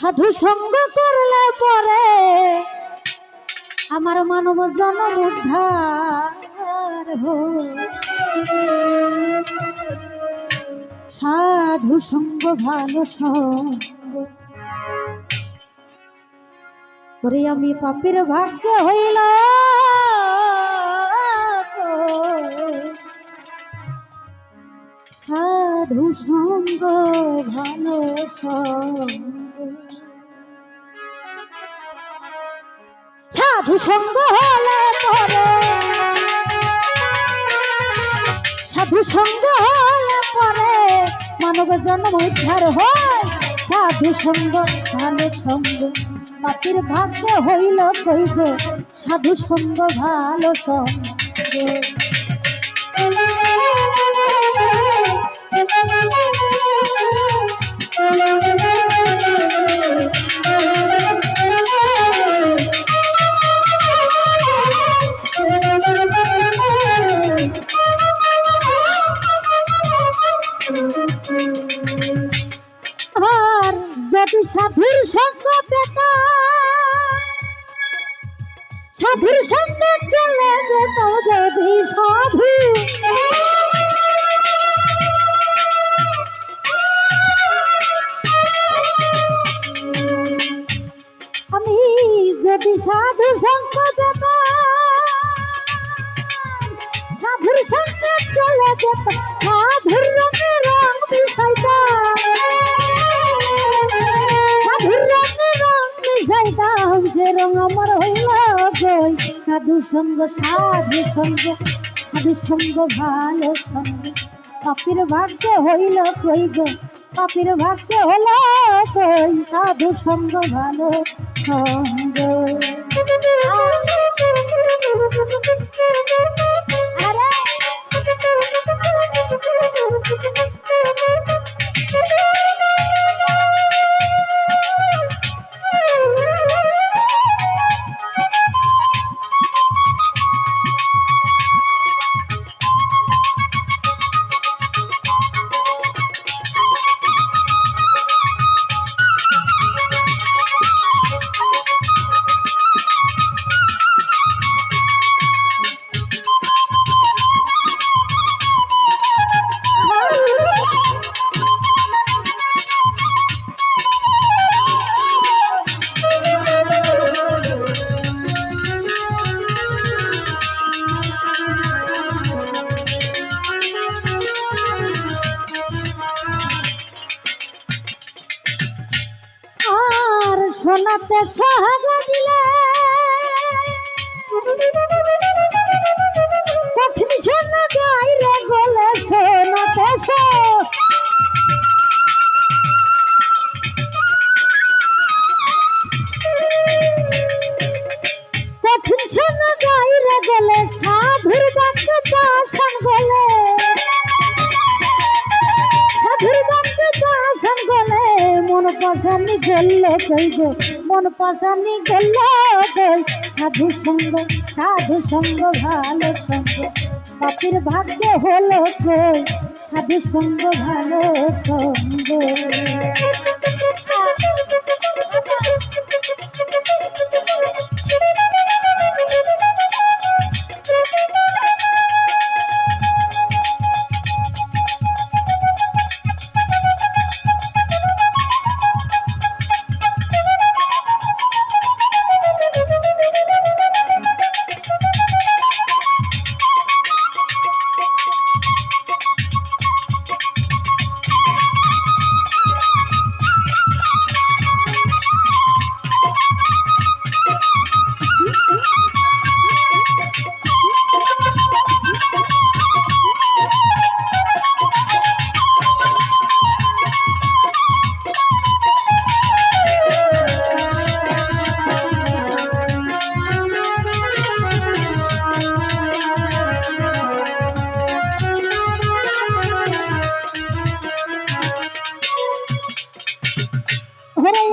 সাধু সঙ্গ করলে পরে আমার মানব জনম উদ্ধার সাধু সঙ্গ ভালো সঙ্গ করে আমি পাপের ভাগ্য হইল সাধু সঙ্গ ভালো সঙ্গ সাধু সঙ্গ হলে পরে সাধু সঙ্গ হলে পরে মানব জন্ম উদ্ধার হয় সাধু সঙ্গ ভালো সঙ্গ পাপের ভাগ্য হইল কইব সাধু সঙ্গ ভালো সঙ্গ আর যদি সাধুর সঙ্গ পেতাম সাধুর সঙ্গে চলে যেত যদি সাধু আমি যদি সাধুর সঙ্গ পেতাম সাধুর সঙ্গে চলে যেত সাধুর রঙে রং মিশাইতাম সাধুর রঙে রং মিশাইতাম সে রং আমার হইল গই সাধু সঙ্গ সাধু সঙ্গ সাধু সঙ্গ ভালো সঙ্গ পাপের ভাগ্যে হইল কই গো পাপের ভাগ্যে হল কই সাধু সঙ্গ ভালো সঙ্গ সোনাতে সোহাগা দিলে কঠিন সোনা গাইরে গলে সোনাতে কঠিন সোনা গাইরে গলে সাধুর বাক্য পাশান গলে সাধুর বাক্য পাশান গলে মন পাশানি গেল কই গো মন পাশানি গেল কই সাধু সঙ্গ ভালো সঙ্গ পাপের ভাগ্যে হলো কই সাধু সঙ্গ ভালো সঙ্গ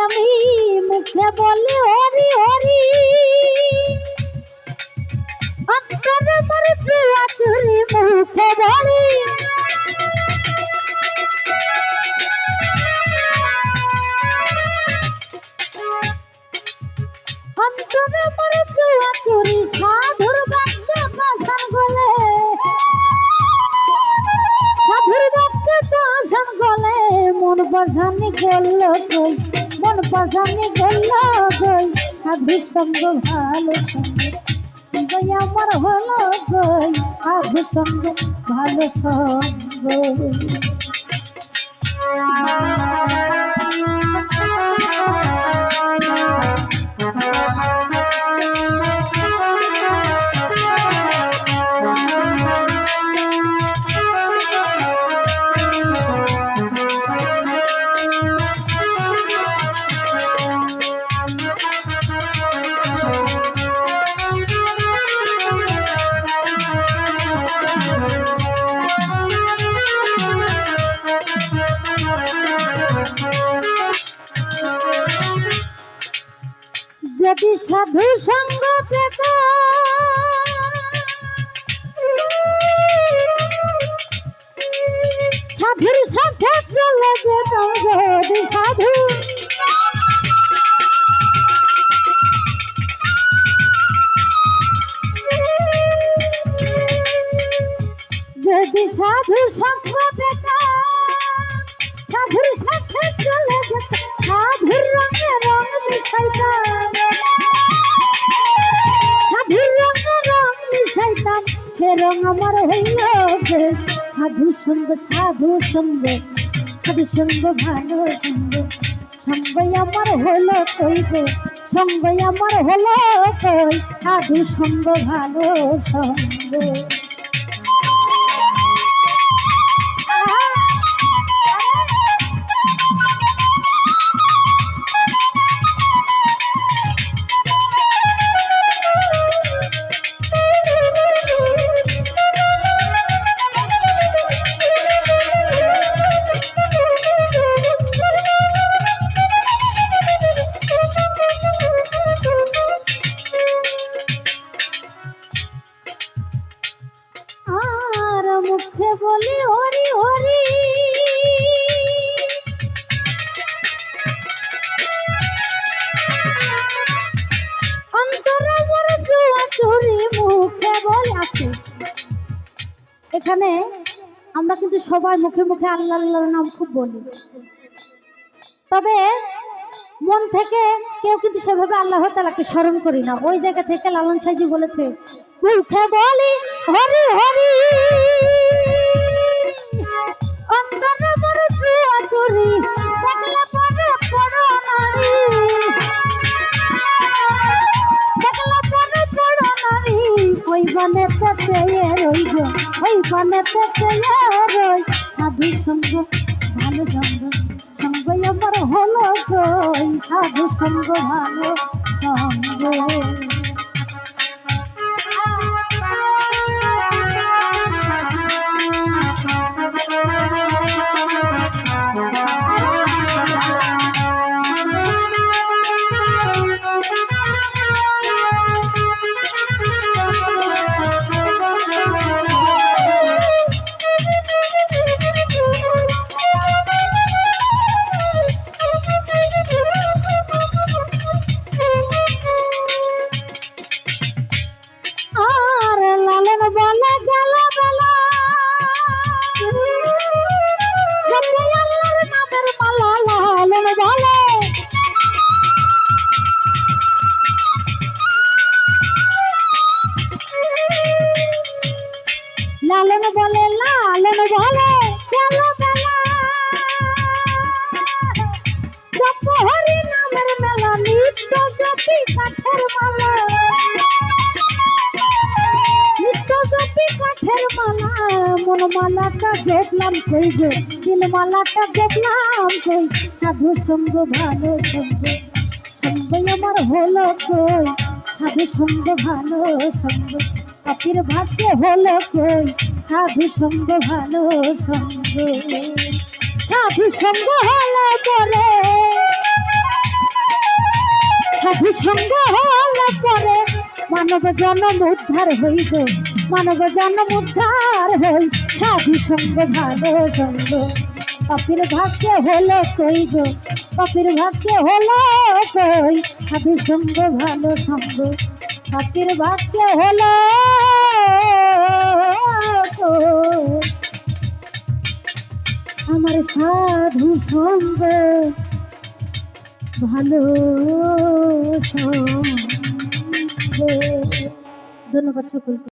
আমি মুখে বলি হরি হরি অন্তরে মর চুয়া চুরি মুখে বলি মন বাজানি গেল কই, মন বাজানি গেল কই, সাধু সঙ্গ ভালো সঙ্গ সঙ্গই আমার হলো কই, সাধু সঙ্গ ভালো সঙ্গ। যদি সাধু সঙ্গ পেতাম, সাধুর সাথে চলে যেতাম, যদি সাধু যদি সাধু সঙ্গ পেতাম, সাধুর সাথে চলে যেতাম, সাধুর রঙে রং মিশাইতাম, সাধুর রঙে রং মিশাইতাম, সে রং আমার হইল যে সাধু সঙ্গ, সাধু সঙ্গ, সাধু সঙ্গ ভালো সঙ্গ সঙ্গই আমার হলো কই গো, সঙ্গই আমার হলো কই, সাধু সঙ্গ ভালো সঙ্গ। মুখে বলি হরি হরি, অন্তরে মোর জুয়া চুরি মুখে বলি আছে। এখানে আমরা কিন্তু সবাই মুখে মুখে আল্লাহ আল্লাহর নাম খুব বলি, তবে মন থেকে কেউ কিন্তু সেভাবে আল্লাহ তাআলাকে স্মরণ করি না। ওই জায়গা থেকে লালন সাইজি বলেছে মুখে বলি হরি হরি, অন্তরে মোর জুয়া চুরি, দেখলে পরে পড়ো নারী, দেখলে পরে পড়ো নারী, ওই বানেতে চেয়ে রইব, ওই বানেতে চেয়ে রই, সাধু সঙ্গ ভালো সঙ্গ সঙ্গই আমার হলো কই, সাধু সঙ্গ ভালো সঙ্গ। লালন বলে লালন বলে গেল বেলা, জপ হরি নামের মেলা, নিত্য জপি কাঠের মালা, নিত্য জপি কাঠের মালা, মন মালাটা দেখলাম কই গো, দিল মালাটা দেখলাম কই, সাধু সঙ্গ ভালো সঙ্গ সঙ্গই আমার হলো কই, সাধু সঙ্গ ভালো সঙ্গ, পাপির ভাগ্যে হলো কই, সাধু সঙ্গ ভালো সঙ্গ। সাধু সঙ্গ হলো পরে, সাধু সঙ্গ হলো পরে, মানব জন্ম উদ্ধার হইব, মানব জন্ম উদ্ধার হই, সাধু সঙ্গ ভালো সঙ্গ, পাপির ভাগ্যে হলো কই গো, পাপির ভাগ্যে হলো কই, সাধু সঙ্গ ভালো সঙ্গ, পাপির ভাগ্যে হলো আমার সাধু সঙ্গ ভালো সঙ্গ। ধন্যবাদ সকলকে।